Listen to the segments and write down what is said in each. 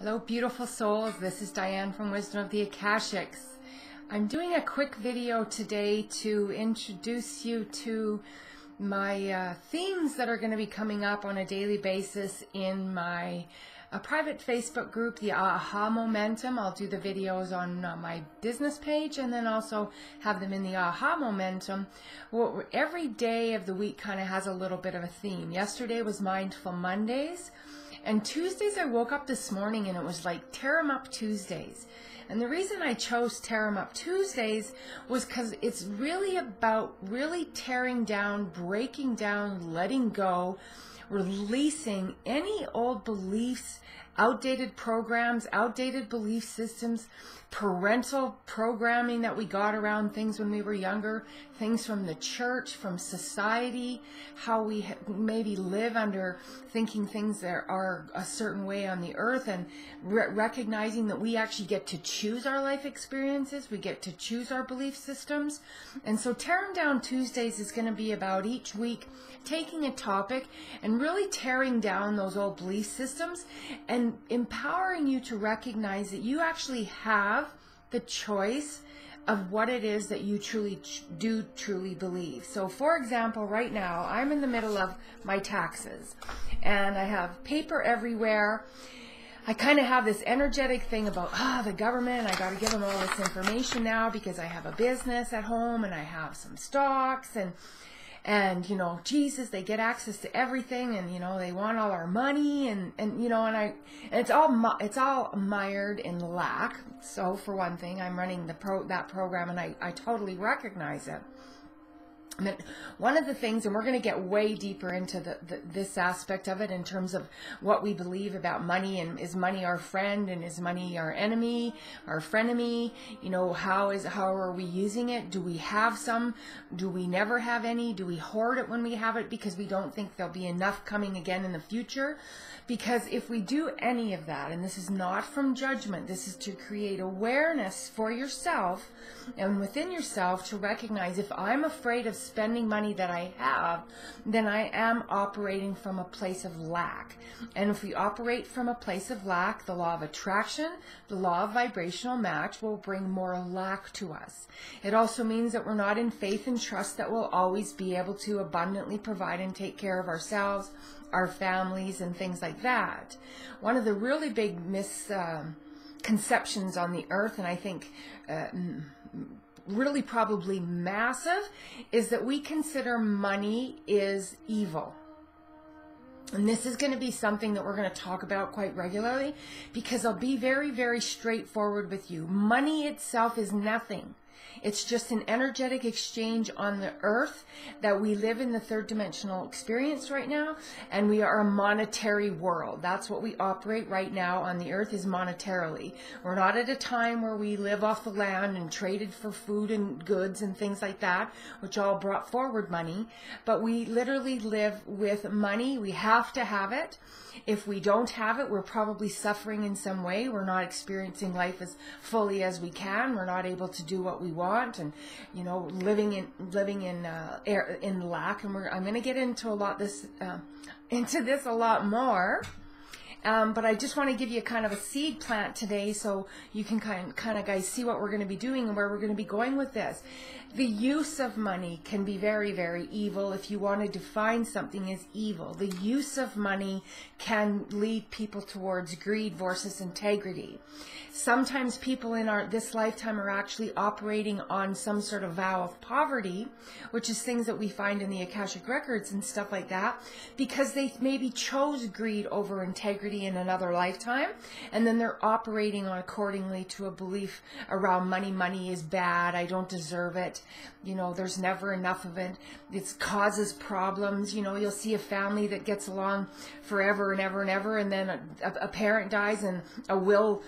Hello, beautiful souls. This is Diane from Wisdom of the Akashics. I'm doing a quick video today to introduce you to my themes that are going to be coming up on a daily basis in my private Facebook group, the Aha Momentum. I'll do the videos on my business page and then also have them in the Aha Momentum. Well, every day of the week kind of has a little bit of a theme. Yesterday was Mindful Mondays. And Tuesdays, I woke up this morning and it was like Tear 'em Up Tuesdays. And the reason I chose Tear 'em Up Tuesdays was because it's really about really tearing down, breaking down, letting go, releasing any old beliefs, outdated programs, outdated belief systems, parental programming that we got around things when we were younger, things from the church, from society, how we maybe live under thinking things that are a certain way on the earth, and recognizing that we actually get to choose our life experiences, we get to choose our belief systems. And so Tearing Down Tuesdays is going to be about each week taking a topic and really tearing down those old belief systems and empowering you to recognize that you actually have the choice of what it is that you truly believe. So for example, right now I'm in the middle of my taxes and I have paper everywhere. I kind of have this energetic thing about the government. I got to give them all this information now because I have a business at home and I have some stocks, and you know, Jesus, they get access to everything, and you know, they want all our money, and you know, and it's all mired in lack. So for one thing, I'm running that program, and I totally recognize it. I mean, one of the things, and we're going to get way deeper into this aspect of it in terms of what we believe about money, and is money our friend, and is money our enemy, our frenemy? You know, how are we using it? Do we have some? Do we never have any? Do we hoard it when we have it because we don't think there'll be enough coming again in the future? Because if we do any of that, and this is not from judgment, this is to create awareness for yourself and within yourself to recognize, if I'm afraid of spending money that I have, then I am operating from a place of lack. And if we operate from a place of lack, the law of attraction, the law of vibrational match will bring more lack to us. It also means that we're not in faith and trust that we'll always be able to abundantly provide and take care of ourselves, our families, and things like that. One of the really big misconceptions on the earth, and I think really probably massive, is that we consider money is evil. And this is going to be something that we're going to talk about quite regularly, because I'll be very, very straightforward with you. Money itself is nothing. It's just an energetic exchange on the earth that we live in the third dimensional experience right now, and we are a monetary world. That's what we operate right now on the earth, is monetarily. We're not at a time where we live off the land and traded for food and goods and things like that, which all brought forward money, but we literally live with money. We have to have it. If we don't have it, we're probably suffering in some way. We're not experiencing life as fully as we can. We're not able to do what we want, and you know, living in lack. And I'm going to get into this a lot more. But I just want to give you kind of a seed plant today so you can kind of guys see what we're going to be doing and where we're going to be going with this. The use of money can be very, very evil. If you want to define something as evil, the use of money can lead people towards greed versus integrity. Sometimes people in this lifetime are actually operating on some sort of vow of poverty, which is things that we find in the Akashic records and stuff like that, because they maybe chose greed over integrity in another lifetime, and then they're operating on accordingly to a belief around money. Money is bad. I don't deserve it. You know, there's never enough of it. It causes problems. You know, you'll see a family that gets along forever and ever and ever, and then a parent dies and a will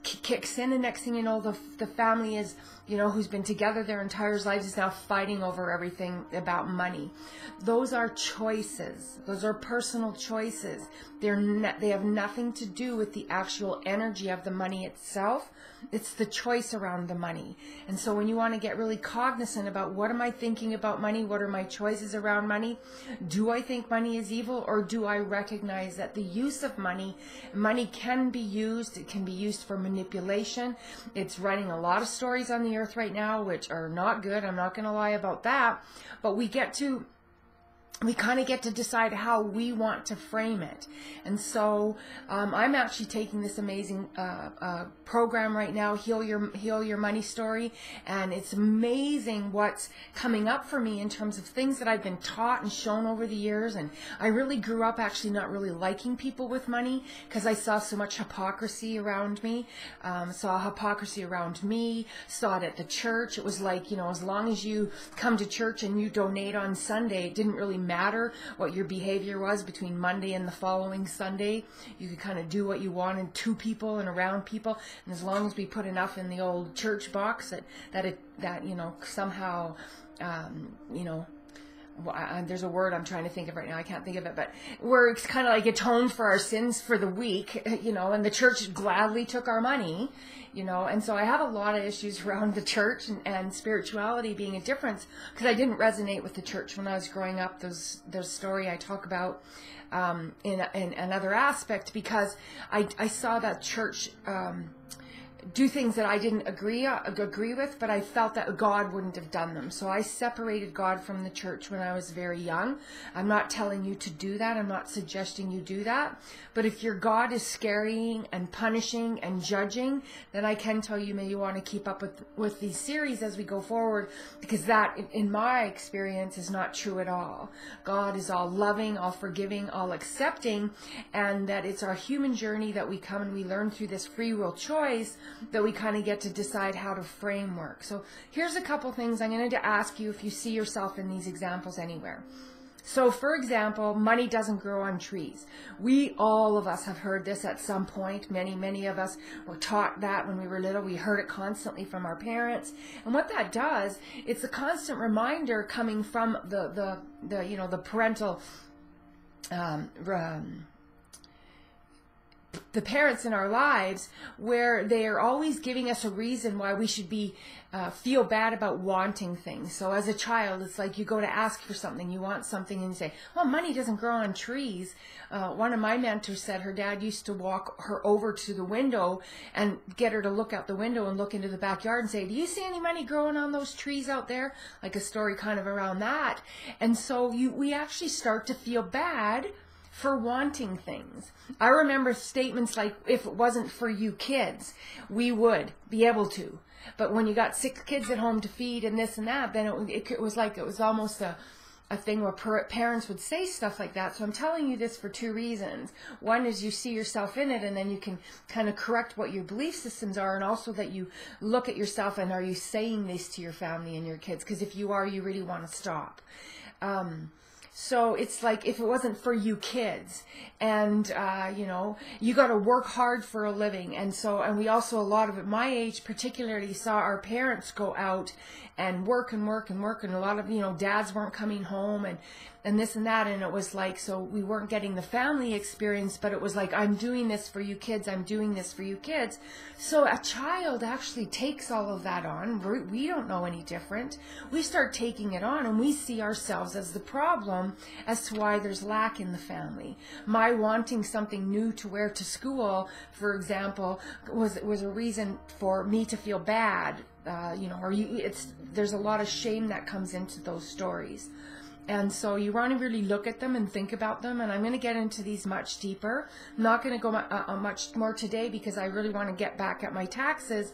kicks in, and next thing you know, the family is, you know, who's been together their entire lives is now fighting over everything about money. Those are choices. Those are personal choices. They have nothing to do with the actual energy of the money itself. It's the choice around the money. And so when you want to get really cognizant about what am I thinking about money, what are my choices around money, do I think money is evil, or do I recognize that the use of money can be used, it can be used for manipulation. It's running a lot of stories on the earth right now which are not good. I'm not going to lie about that, but we kind of get to decide how we want to frame it. And so I'm actually taking this amazing program right now, Heal Your Money Story, and it's amazing what's coming up for me in terms of things that I've been taught and shown over the years. And I really grew up actually not really liking people with money because I saw so much hypocrisy around me, saw hypocrisy around me, saw it at the church. It was like, you know, as long as you come to church and you donate on Sunday, it didn't really matter what your behavior was between Monday and the following Sunday. You could kind of do what you wanted to people and around people, and as long as we put enough in the old church box that you know, somehow you know, there's a word I'm trying to think of right now, I can't think of it, but we're kind of like atoned for our sins for the week, you know, and the church gladly took our money, you know. And so I have a lot of issues around the church and spirituality being a difference, because I didn't resonate with the church when I was growing up. There's story I talk about in another aspect, because I saw that church do things that I didn't agree with, but I felt that God wouldn't have done them. So I separated God from the church when I was very young. I'm not telling you to do that. I'm not suggesting you do that. But if your God is scaring and punishing and judging, then I can tell you maybe you want to keep up with these series as we go forward, because that, in my experience, is not true at all. God is all loving, all forgiving, all accepting, and that it's our human journey that we come and we learn through this free will choice that we kind of get to decide how to framework. So here's a couple things I'm going to ask you if you see yourself in these examples anywhere. So for example, money doesn't grow on trees. All of us have heard this at some point. Many of us were taught that when we were little. We heard it constantly from our parents. And what that does, it's a constant reminder coming from the you know, the parental the parents in our lives, where they are always giving us a reason why we should be feel bad about wanting things. So as a child, it's like you go to ask for something, you want something, and you say, well, money doesn't grow on trees. One of my mentors said her dad used to walk her over to the window and get her to look out the window and look into the backyard and say, do you see any money growing on those trees out there? Like a story kind of around that. And so we actually start to feel bad for wanting things. I remember statements like, if it wasn't for you kids, we would be able to. But when you got 6 kids at home to feed and this and that, then it was like, it was almost a thing where parents would say stuff like that. So I'm telling you this for 2 reasons. One is you see yourself in it, and then you can kind of correct what your belief systems are, and also that you look at yourself and are you saying this to your family and your kids? Because if you are, you really want to stop. So it's like, if it wasn't for you kids, and you know, you got to work hard for a living. And so, and we also, a lot of at my age particularly, saw our parents go out and work and work and work, and a lot of, you know, dads weren't coming home and this and that, and it was like, so we weren't getting the family experience, but it was like, I'm doing this for you kids, I'm doing this for you kids. So a child actually takes all of that on. We don't know any different. We start taking it on, and we see ourselves as the problem as to why there's lack in the family. My wanting something new to wear to school, for example, was a reason for me to feel bad. You know, there's a lot of shame that comes into those stories. And so you want to really look at them and think about them. And I'm going to get into these much deeper. I'm not going to go much more today because I really want to get back at my taxes.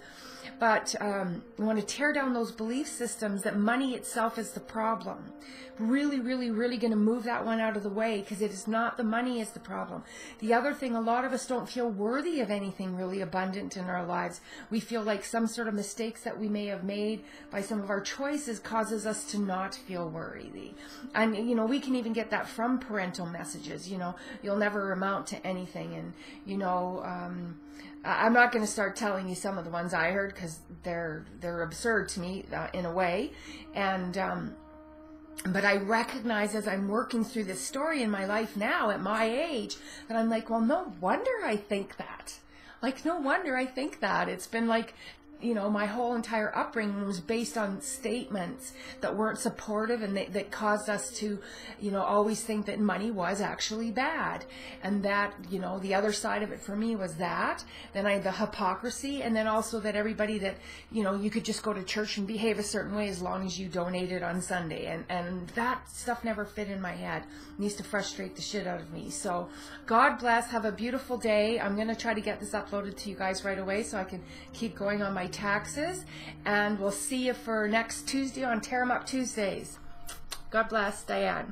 But I want to tear down those belief systems that money itself is the problem. Really, really, really going to move that one out of the way, because it is not the money is the problem. The other thing, a lot of us don't feel worthy of anything really abundant in our lives. We feel like some sort of mistakes that we may have made by some of our choices causes us to not feel worthy. And, you know, we can even get that from parental messages. You know, you'll never amount to anything. And, you know, I'm not going to start telling you some of the ones I heard, because they're absurd to me in a way. And but I recognize as I'm working through this story in my life now at my age that I'm like, well, no wonder I think that. Like, no wonder I think that. It's been like, you know, my whole entire upbringing was based on statements that weren't supportive, and that caused us to, you know, always think that money was actually bad. And that, you know, the other side of it for me was that. Then the hypocrisy, and then also that everybody that, you know, you could just go to church and behave a certain way as long as you donated on Sunday. And that stuff never fit in my head. It used to frustrate the shit out of me. So God bless. Have a beautiful day. I'm going to try to get this uploaded to you guys right away so I can keep going on my taxes, and we'll see you for next Tuesday on Tear 'em Up Tuesdays. God bless. Diane.